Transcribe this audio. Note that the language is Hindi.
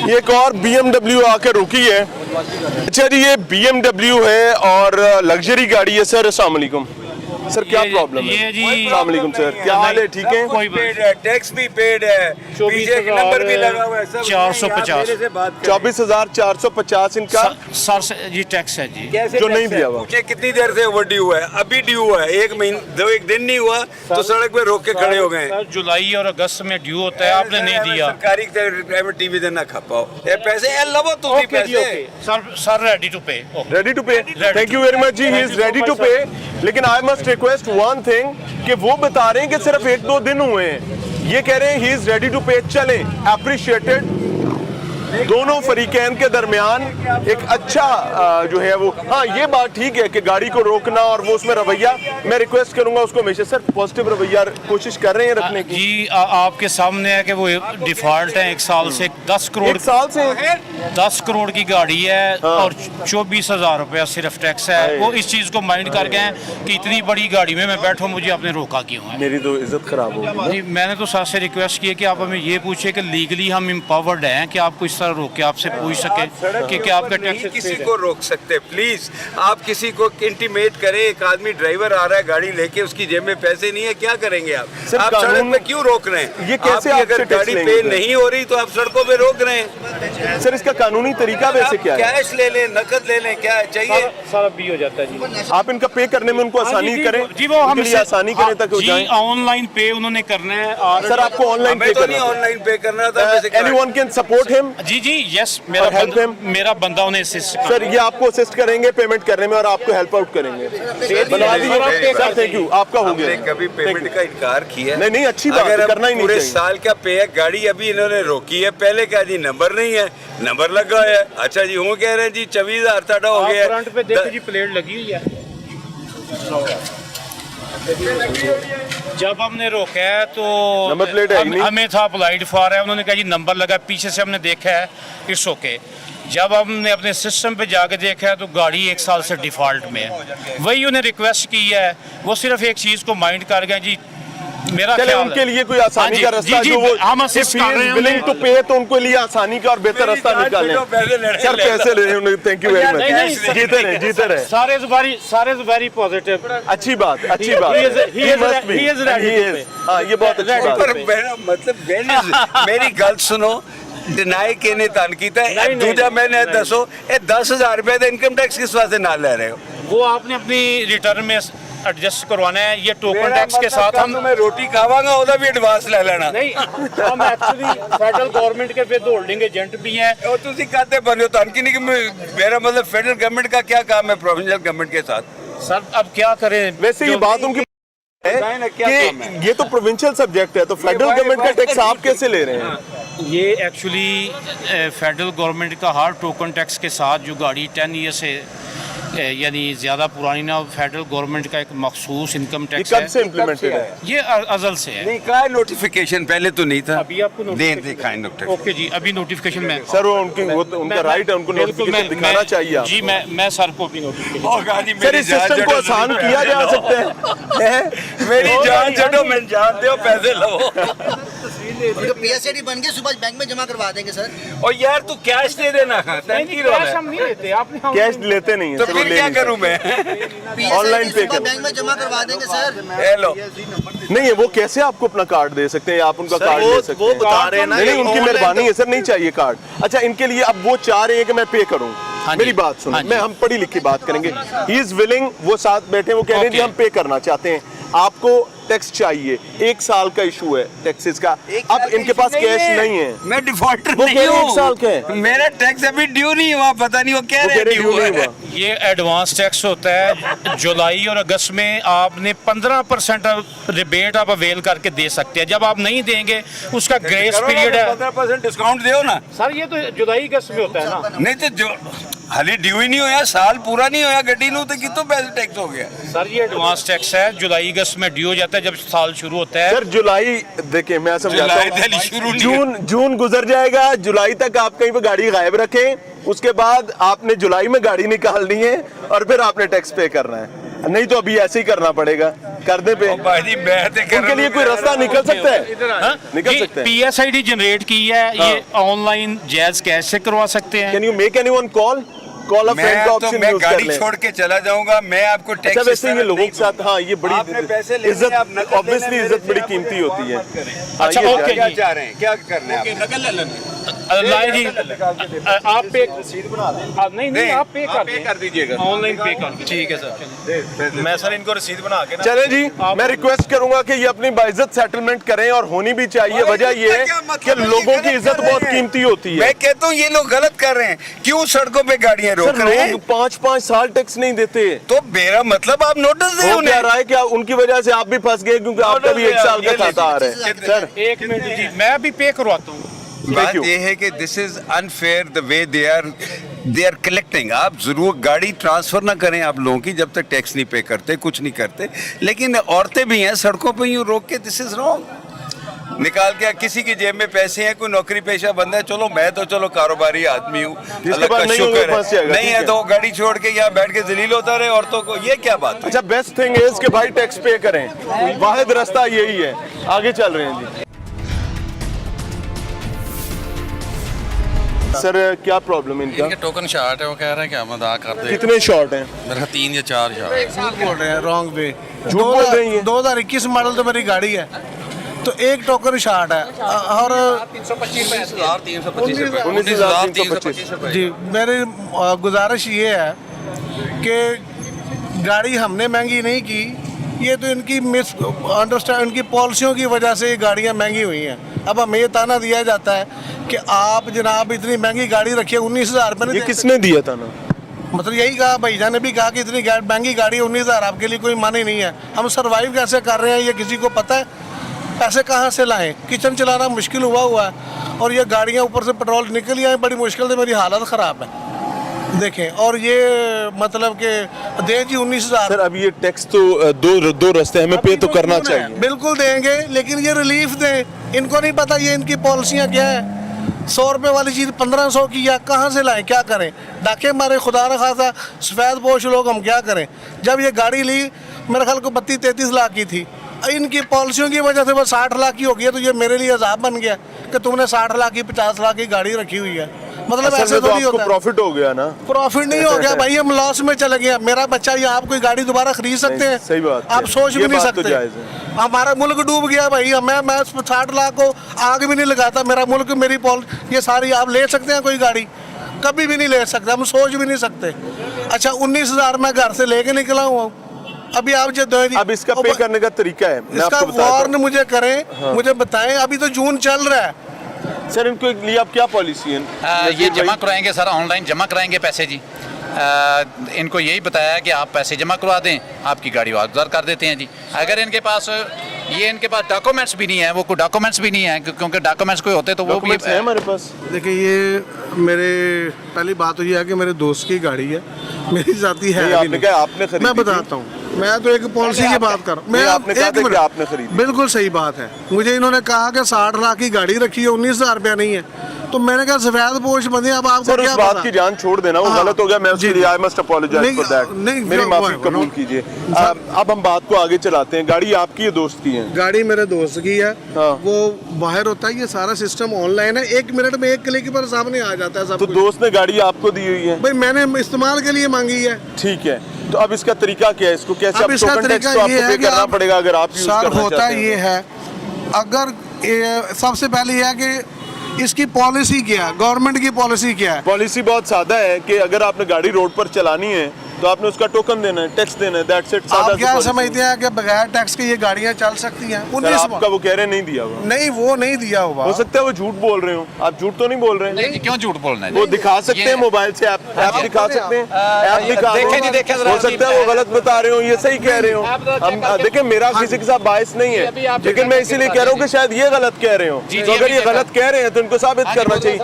ये एक और BMW आकर रुकी है। अच्छा जी, ये BMW है और लग्जरी गाड़ी है सर। अस्सलाम वालेकुम सर, क्या प्रॉब्लम है? ये जी अस्सलाम वालेकुम सर, क्या हाल है? ठीक है, कोई पेड है, टैक्स भी पेड है, पीछे एक नंबर भी लगा हुआ है, सब 450 24,450 इनका सर से जी टैक्स है जी। जो नहीं दिया हुआ। मुझे कितनी देर से ओवर ड्यू है, अभी ड्यू है, एक दिन नहीं हुआ तो सड़क पे रोक के खड़े हो गए। सर जुलाई और अगस्त में ड्यू होता है, आपने नहीं दिया। सरकारी प्राइवेट टीवी देना खपाओ ये पैसे ये लवो तुम पैसे। Sir ready to pay. Ready to pay, thank you very much ji, he is ready to pay. लेकिन I must request one thing कि वो बता रहे हैं कि सिर्फ 1-2 दिन हुए हैं, ये कह रहे हैं ही इज रेडी टू पे। चलें, अप्रिशिएटेड। दोनों फरीकैन के दरमियान एक अच्छा जो है वो, हाँ ये बात ठीक है कि गाड़ी को रोकना और वो उसमें रवैया, मैं रिक्वेस्ट करूंगा उसको हमेशा सर पॉजिटिव रवैया कोशिश कर रहे हैं रखने की। जी आपके सामने है कि वो डिफॉल्ट है 1 साल से, 10 करोड़ 1 साल से 10 करोड़ की गाड़ी है और 24,000 रुपया सिर्फ टैक्स है। वो इस चीज को माइंड कर गए हैं कि इतनी बड़ी गाड़ी में मैं बैठूं, मुझे आपने रोका क्यों है। मेरी तो इज्जत खराब होगी। जी मैंने तो साथ से रिक्वेस्ट की है कि आप हमें ये पूछे कि लीगली हम एम्पावर्ड हैं कि आपको इस तरह रोक के आपसे पूछ सके कि क्या आपका टैक्स। किसी को रोक सकते प्लीज, आप किसी को इंटीमेट करें। एक आदमी ड्राइवर आ रहा है गाड़ी लेके, उसकी जेब में पैसे नहीं है, क्या करेंगे आप? आप सड़क पे क्यों रोक रहे हैं? ये कैसे आपकी अगर गाड़ी पे नहीं हो रही तो आप सड़कों पे रोक रहे हैं। सर इसका कानूनी तरीका वैसे क्या है? कैश ले लें, नकद ले लें, क्या चाहिए? सारा भी हो जाता है जी। आप इनका पे करने में उनको आसानी करें जी, वो हम आसानी करें तक हो जाए। ऑनलाइन पे उन्होंने करना है और सर आपको ऑनलाइन पे तो नहीं करना ऑनलाइन पे करना था। Anyone can support him. Ji ji yes, help him? मेरा बंदा उन्हें असिस्ट सर ये आपको असिस्ट करेंगे पेमेंट करने में और आपको हेल्प आउट करेंगे। बनवा दीजिए सर, थैंक यू, आपका हो गया। कभी पेमेंट का इनकार किया? नहीं अच्छी बात है, करना ही नहीं पूरे चाहिए। साल का पे है, गाड़ी अभी इन्होंने रोकी है, पहले क्या जी नंबर नहीं है, नंबर लगा है। अच्छा जी वो कह रहे हैं जी 24,000 टाटा हो गया। फ्रंट पे देखिए जी प्लेट लगी हुई है। जब हमने रोका है तो नंबर प्लेट है नहीं। हमें था अप्लाइड फॉर है, उन्होंने कहा जी नंबर लगा, पीछे से हमने देखा है इट्स ओके। जब हमने अपने सिस्टम पे जाके देखा है तो गाड़ी 1 साल से डिफॉल्ट में है। वही उन्हें रिक्वेस्ट की है, वो सिर्फ एक चीज़ को माइंड कर गए जी। मेरा चले उनके लिए कोई आसानी का रास्ता जो वो हम असिस्ट कर रहे हैं विलिंग टू पे, तो उनके लिए आसानी का और बेहतर रास्ता निकालें। सर पैसे ले रहे हैं, थैंक यू वेरी मच। जीते रहे सारे वेरी पॉजिटिव। अच्छी बात है। हाँ ये बहुत अच्छी बात है। मेरा मतलब मेरी गल सुनो, डिनाई केने तन कीता है। दूजा मैंने दसो ये 10,000 रुपए का इनकम टैक्स किस वास्ते ना ले रहे हो? वो आपने अपनी रिटर्न में एडजस्ट करवाना है। ये टोकन टैक्स के साथ हम मैं रोटी खावांगा ओदा भी एडवांस ले लेना। नहीं, हम एक्चुअली फेडरल गवर्नमेंट के विद होल्डिंग एजेंट भी हैं। और तुसी कहते बने हो तन की नहीं कि मेरा मतलब फेडरल गवर्नमेंट का क्या काम है प्रोविंशियल गवर्नमेंट के साथ? सर अब क्या करें, वैसे ये बात उनकी है कि ये तो प्रोविंशियल सब्जेक्ट है, तो फेडरल गवर्नमेंट का टैक्स आप कैसे ले रहे हैं? ये एक्चुअली फेडरल गवर्नमेंट का हर टोकन टैक्स के साथ जो गाड़ी 10 ईयर से यानी ज़्यादा पुरानी ना, फेडरल गवर्नमेंट का एक मखसूस इनकम टैक्स है। कब से इम्प्लीमेंटेड है? ये अज़ल से है। नहीं का नोटिफिकेशन पहले तो नहीं था, अभी आपको ओके जी, अभी नोटिफिकेशन में सर वो उनका राइट है, उनको नोटिफिकेशन दिखाना चाहिए आप। जी मैं सर को भी नोटिफिकेशन। सर इस सिस्टम को आसान किया जा सकता है। मेरी जान छो, मैं जान दो, पैसे लो। तो पीएसएडी बन के सुबह बैंक में जमा करवा देंगे सर। और यार तू कैश दे देना। कैश हम नहीं लेते, आपने कैश लेते नहीं है, तो फिर क्या करूं मैं? ऑनलाइन पे कर, बैंक में जमा करवा देंगे सर। हेलो नहीं है वो कैसे आपको अपना कार्ड दे सकते हैं? आप उनका कार्ड ले सकते हैं। वो बता रहे हैं ना, नहीं उनकी मेहरबानी है सर, नहीं चाहिए कार्ड। अच्छा इनके लिए अब वो चाह रहे हैं कि मैं पे करूं। मेरी बात सुनो, मैं हम पढ़ी लिखी बात करेंगे। ही इज विलिंग, वो साथ बैठे वो कह रहे हैं कि हम पे करना चाहते हैं। आपको टैक्स चाहिए, 1 साल का इशू है टैक्सेस का। अब इनके पास कैश नहीं है। मैं डिफॉल्टर वो नहीं हूँ। 1 साल का है, मेरा टैक्स अभी ड्यू नहीं हुआ, पता नहीं वो कह रहे हैं ड्यू नहीं हुआ। ये एडवांस टैक्स होता है। जुलाई और अगस्त में आपने 15% रिबेट आप अवेल करके दे सकते हैं। जब आप नहीं देंगे उसका ग्रेस पीरियड है। 15% डिस्काउंट दो ना सर ये तो जुलाई अगस्त में होता है ना। नहीं तो जो हाली ड्यू ही नहीं होया, साल पूरा नहीं होया गड्डी नू, तो कितों पैसे टैक्स हो गया? सर ये एडवांस टैक्स है, जुलाई अगस्त में ड्यू हो जाता है जब साल शुरू होता है। सर जुलाई देखिए मैं समझाता हूँ, जून गुजर जाएगा, जुलाई तक आप कहीं पे गाड़ी गायब रखें, उसके बाद आपने जुलाई में गाड़ी निकालनी है और फिर आपने टैक्स पे करना है, नहीं तो अभी ऐसे ही करना पड़ेगा। कर दे पे भाई उनके लिए कोई रास्ता निकल सकता है, निकल सकता है। PSID जनरेट की है, ये ऑनलाइन जायज कैश से करवा सकते हैं। Can you make anyone call a friend का ऑप्शन यूज कर गाड़ी लें। छोड़ के चला जाऊंगा, मैं आपको टैक्स अच्छा वैसे ये लोगों के साथ हाँ ये बड़ी आपने पैसे लेने इज्जत, आप नकद ऑब्वियसली लेना, इज्जत पैसे बड़ी आप कीमती होती है। अच्छा, ये ओके क्या जी। चाह रहे हैं, क्या करना है आपने? लाए जी आप पे नहीं आप पे कर दीजिएगा, ऑनलाइन पे कर दीजिए। ठीक है सर, मैं सर इनको रसीद बना के चले जी, मैं रिक्वेस्ट करूंगा कि ये अपनी बाइज्जत सेटलमेंट करें और होनी भी चाहिए। वजह ये है कि लोगों की इज्जत बहुत कीमती होती है। मैं कहता हूँ ये लोग गलत कर रहे हैं, क्यों सड़कों पे गाड़ियां रोक सर रहे हैं? लोग 5-5 साल टैक्स नहीं देते, तो मेरा मतलब आप नोटिस दें वो उन्हें। कह रहा है कि उनकी वजह से आप भी फंस गए क्योंकि आपका भी 1 साल का खाता आ रहा है। सर एक मिनट जी, मैं भी पे करवाता हूँ। बात you. ये है कि this is unfair the way they are collecting. आप जरूर गाड़ी ट्रांसफर ना करें आप लोगों की जब तक टैक्स नहीं पे करते, कुछ नहीं करते। लेकिन औरतें भी हैं सड़कों पे यूं रोक के, दिस इज रॉन्ग। निकाल के किसी की जेब में पैसे हैं, कोई नौकरी पेशा बंदा है, चलो मैं तो चलो कारोबारी आदमी हूँ, अल्लाह पास का नहीं होगा, शुक्र फंस है। जाएगा, नहीं ठीक है है। तो वो गाड़ी छोड़ के यहाँ बैठ के जलील होता रहे औरतों को, ये क्या बात है? अच्छा बेस्ट थिंग इज कि भाई टैक्स पे करें, वाहिद रास्ता यही है। आगे चल रहे हैं जी। सर क्या प्रॉब्लम है इनका? इनके टोकन शॉर्ट है, वो कह रहे हैं कि हम अदा कर दें। कितने शॉर्ट हैं? मेरा 3 या 4 शॉर्ट। झूठ बोल रहे हैं, रॉन्ग वे। झूठ बोल रहे हैं ये? 2021 मॉडल तो मेरी गाड़ी है, तो एक टोकन शार्ट है और 19,325 रुपए। जी मेरी गुजारिश ये है कि गाड़ी हमने महंगी नहीं की, ये तो इनकी मिस अंडरस्टैंड, इनकी पॉलिसियों की वजह से ये गाड़ियाँ महंगी हुई हैं। अब हमें ये ताना दिया जाता है कि आप जनाब इतनी महंगी गाड़ी रखिए, 19,000 रुपये ये किसने दिया था ना? मतलब यही कहा, भैया ने भी कहा कि इतनी महंगी गाड़ी 19,000 आपके लिए कोई माने नहीं है। हम सरवाइव कैसे कर रहे हैं ये किसी को पता है? पैसे कहाँ से लाएं? किचन चलाना मुश्किल हुआ है और ये गाड़ियाँ ऊपर से पेट्रोल निकल आए बड़ी मुश्किल से, मेरी हालत ख़राब है देखें। और ये मतलब कि दें जी 19,000। सर अब ये टैक्स तो दो रास्ते हमें पे तो करना चाहिए। बिल्कुल देंगे, लेकिन ये रिलीफ दें। इनको नहीं पता ये इनकी पॉलिसियाँ क्या है। 100 रुपये वाली चीज़ 1500 की, या कहाँ से लाएं, क्या करें? डाके मारे खुदा न खासा सफ़ेद पोश लोग, हम क्या करें? जब ये गाड़ी ली मेरे ख्याल को 32-33 लाख की थी, इनकी पॉलिसियों की वजह से वो 60 लाख की हो गई है। तो ये मेरे लिए अजाब बन गया कि तुमने 60 लाख की 50 लाख की गाड़ी रखी हुई है। मतलब असल ऐसे में तो थोड़ी आपको होता है। प्रॉफिट हो गया ना? प्रॉफिट नहीं हो गया भाई, हम लॉस में चले गए। मेरा बच्चा या आप कोई गाड़ी दोबारा खरीद सकते हैं? सही बात है। आप सोच ये भी नहीं बात तो सकते। जायज़ है। हमारा मुल्क डूब गया भाई। मैं 60 लाख को आग भी नहीं लगाता। मेरा मुल्क, मेरी ये सारी आप ले सकते हैं कोई गाड़ी? कभी भी नहीं ले सकते, हम सोच भी नहीं सकते। अच्छा 19,000 मैं घर से लेके निकला हूँ। अभी आप जो अब इसका पे करने का तरीका है, मैं इसका आपको बताता वार्न हूं। मुझे करें, मुझे बताएं। अभी तो जून चल रहा है। सर इनको लिए आप क्या पॉलिसी है? ये जमा कराएंगे सर, ऑनलाइन जमा कराएंगे पैसे जी। इनको यही बताया है कि आप पैसे जमा करवा दें, आपकी गाड़ी वापस कर देते हैं जी। अगर इनके पास डॉक्यूमेंट्स भी नहीं है, वो कोई डॉक्यूमेंट्स भी नहीं है, क्योंकि डॉक्यूमेंट्स कोई होते तो वो भी डॉक्यूमेंट्स हैं हमारे पास। देखिए ये मेरे पहली बात तो ये है कि मेरे दोस्त की गाड़ी है, मेरी जाती है नहीं, भी आपने नहीं। कहा आपने खरीदी मैं थी। बताता हूँ, मैं तो एक पॉलिसी की बात कर रहा हूँ। नहीं, आपने कहा एक था कि मिनट, आपने खरीदी। बिल्कुल सही बात है। मुझे इन्होंने कहा कि 60 लाख की गाड़ी रखी है, 19,000 रुपया नहीं है। तो मैंने कहा सफेद पोश बंदे, अब आपको सर क्या उस बात पता? की जान छोड़ देना, वो हाँ, गलत हो गया। मैं उसके जी, लिए I must apologise for that. नहीं, मेरी माफी वो- कबूल कीजिए। अब हम बात को आगे चलाते हैं। गाड़ी आपकी है, दोस्त की है? गाड़ी मेरे दोस्त की है। हाँ। वो बाहर होता है, ये सारा सिस्टम ऑनलाइन है। 1 मिनट में 1 क्लिक पर सामने आ जाता है सब तो कुछ। दोस्त ने गाड़ी आपको दी हुई है? भाई मैंने इस्तेमाल के लिए मांगी है। ठीक है, तो अब इसका तरीका क्या है? इसको कैसे? अब इसका टोकन टैक्स तरीका तो ये आपको है पे कि करना आप- पड़ेगा अगर आप यूज सर करना होता चाहते हैं। ये है, अगर सबसे पहले ये है कि इसकी पॉलिसी क्या है, गवर्नमेंट की पॉलिसी क्या है। पॉलिसी बहुत सादा है कि अगर आपने गाड़ी रोड पर चलानी है तो आपने उसका टोकन देना है, टैक्स देना है, दैट्स इट। आप क्या समझते हैं कि बगैर टैक्स के ये गाड़ियाँ चल सकती हैं? 19 आपका वो कह रहे नहीं दिया हुआ। नहीं, वो नहीं दिया हुआ। हो सकता है वो झूठ बोल रहे हो, आप झूठ तो नहीं बोल रहे हैं? नहीं जी, क्यों झूठ बोलना है? वो दिखा सकते हैं मोबाइल से, ऐप दिखा सकते हैं, ऐप दिखा देखें जी, देखें जरा हो सकता है वो गलत बता रहे हो, ये सही कह रहे हो। हम देखिए, मेरा किसी के साथ बायस नहीं है, लेकिन मैं इसीलिए कह रहा हूँ कि शायद ये गलत कह रहे हो। तो अगर ये गलत कह रहे हैं तो इनको साबित करना चाहिए।